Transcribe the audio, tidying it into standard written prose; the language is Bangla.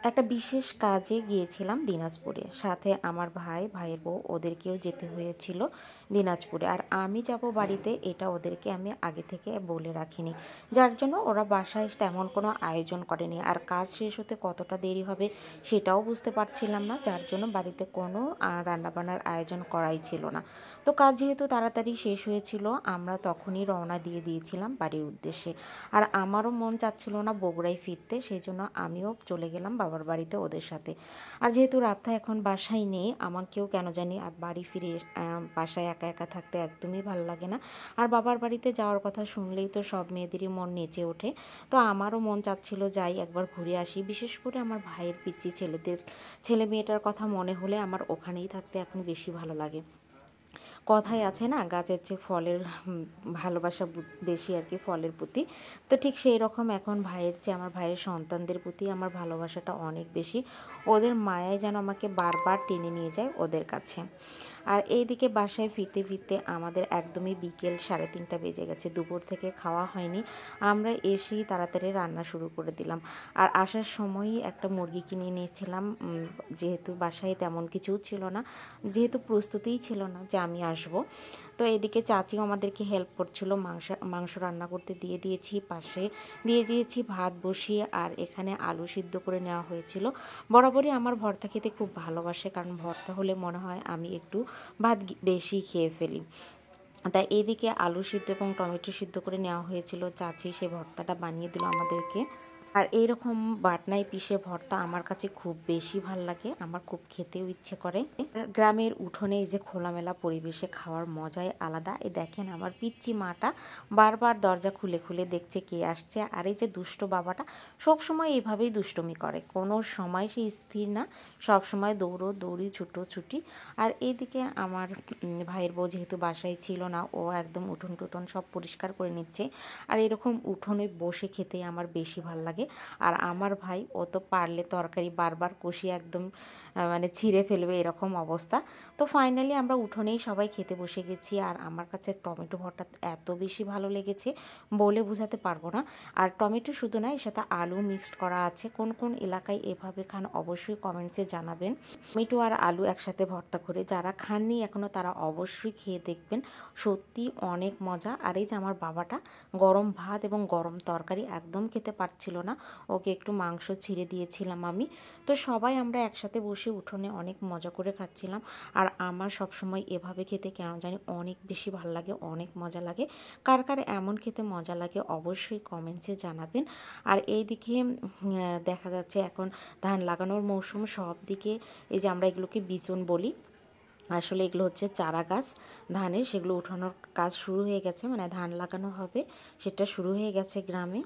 একটা বিশেষ কাজে গিয়েছিলাম দিনাজপুরে, সাথে আমার ভাইয়ের বউ ওদেরকেও যেতে হয়েছিল দিনাজপুরে। আর আমি যাব বাড়িতে, এটা ওদেরকে আমি আগে থেকে বলে রাখিনি, যার জন্য ওরা বাসায় তেমন কোনো আয়োজন করেনি। আর কাজ শেষ হতে কতটা দেরি হবে সেটাও বুঝতে পারছিলাম না, যার জন্য বাড়িতে কোনো রান্নাবান্নার আয়োজন করাই ছিল না। তো কাজ যেহেতু তাড়াতাড়ি শেষ হয়েছিল, আমরা তখনই রওনা দিয়ে দিয়েছিলাম বাড়ির উদ্দেশ্যে। আর আমারও মন চাচ্ছিল না বগুড়ায় ফিরতে, সেই জন্য আমিও চলে গেলাম বাবার বাড়িতে ওদের সাথে। আর যেহেতু রাতটা এখন বাসায় নেই, আমাকেও কেন জানি আর বাড়ি ফিরে বাসায় একা একা থাকতে একদমই ভালো লাগে না। আর বাবার বাড়িতে যাওয়ার কথা শুনলেই তো সব মেয়েদেরই মন নেচে ওঠে। তো আমারও মন চাচ্ছিল যাই একবার ঘুরে আসি, বিশেষ করে আমার ভাইয়ের পিচ্চি ছেলে মেয়েটার কথা মনে হলে আমার ওখানেই থাকতে এখন বেশি ভালো লাগে। কথায় আছে না, গাছের চেয়ে ফলের ভালোবাসা বেশি আর কি, ফলের প্রতি। তো ঠিক সেই রকম এখন ভাইয়ের চেয়ে আমার ভাইয়ের সন্তানদের প্রতি আমার ভালোবাসাটা অনেক বেশি। ওদের মায়াই যেন আমাকে বারবার টেনে নিয়ে যায় ওদের কাছে। আর এইদিকে বাসায় ফিরতে ফিরতে আমাদের একদমই বিকেল 3:30 বেজে গেছে, দুপুর থেকে খাওয়া হয়নি। আমরা এসেই তাড়াতাড়ি রান্না শুরু করে দিলাম। আর আসার সময়ই একটা মুরগি কিনে নিয়েছিলাম, যেহেতু বাসায় তেমন কিছুও ছিল না, যেহেতু প্রস্তুতিই ছিল না যে আমি আসব। তো এদিকে চাচিও আমাদেরকে হেল্প করছিল, মাংস রান্না করতে পাশে দিয়ে দিয়েছি ভাত বসিয়ে। আর এখানে আলু সিদ্ধ করে নেওয়া হয়েছিল। বরাবরই আমার ভর্তা খেতে খুব ভালোবাসে, কারণ ভর্তা হলে মনে হয় আমি একটু ভাত বেশি খেয়ে ফেলি। তাই এদিকে আলু সিদ্ধ এবং টমেটো সিদ্ধ করে নেওয়া হয়েছিল, চাচি সে ভর্তাটা বানিয়ে দিল আমাদেরকে। আর এইরকম বাটনায় পিষে ভর্তা আমার কাছে খুব বেশি ভাল লাগে, আমার খুব খেতেও ইচ্ছে করে। গ্রামের উঠোনে এই যে খোলামেলা পরিবেশে খাওয়ার মজাই আলাদা। এই দেখেন আমার পিচ্চি মাটা বারবার দরজা খুলে খুলে দেখছে কে আসছে। আর এই যে দুষ্ট বাবাটা সবসময় এইভাবেই দুষ্টুমি করে, কোনো সময় সে স্থির না, সবসময় দৌড়ি ছুটোছুটি। আর এইদিকে আমার ভাইয়ের বউ যেহেতু বাসায় ছিল না, ও একদম উঠোন টুঠোন সব পরিষ্কার করে নিচ্ছে। আর এরকম উঠোনে বসে খেতে আমার বেশি ভাল লাগে। আর আমার ভাই ও তো পারলে তরকারি বারবার কষিয়ে একদম মানে ছিঁড়ে ফেলবে এরকম অবস্থা। তো ফাইনালি আমরা উঠোনেই সবাই খেতে বসে গেছি। আর আমার কাছে টমেটো ভর্তা এত বেশি ভালো লেগেছে বলে বোঝাতে পারবো না। আর টমেটো শুধু না, এর সাথে আলু মিক্সড করা আছে। কোন কোন এলাকায় এভাবে খান অবশ্যই কমেন্টসে জানাবেন। টমেটো আর আলু একসাথে ভর্তা করে যারা খাননি এখনও তারা অবশ্যই খেয়ে দেখবেন, সত্যি অনেক মজা। আর এই যে আমার বাবাটা গরম ভাত এবং গরম তরকারি একদম খেতে পারছিল না, ওকে একটু মাংস ছিঁড়ে দিয়েছিলাম আমি। তো সবাই আমরা একসাথে বসে উঠোনে অনেক মজা করে খাচ্ছিলাম। আর আমার সবসময় এভাবে খেতে কেন জানি অনেক বেশি ভালো লাগে, অনেক মজা লাগে। কার কার এমন খেতে মজা লাগে অবশ্যই কমেন্টসে জানাবেন। আর এইদিকে দেখা যাচ্ছে এখন ধান লাগানোর মৌসুম, সব দিকে এই যে আমরা এগুলোকে বিচন বলি, আসলে এগুলো হচ্ছে চারা গাছ ধানের, সেগুলো উঠানোর কাজ শুরু হয়ে গেছে, মানে ধান লাগানো হবে সেটা শুরু হয়ে গেছে গ্রামে।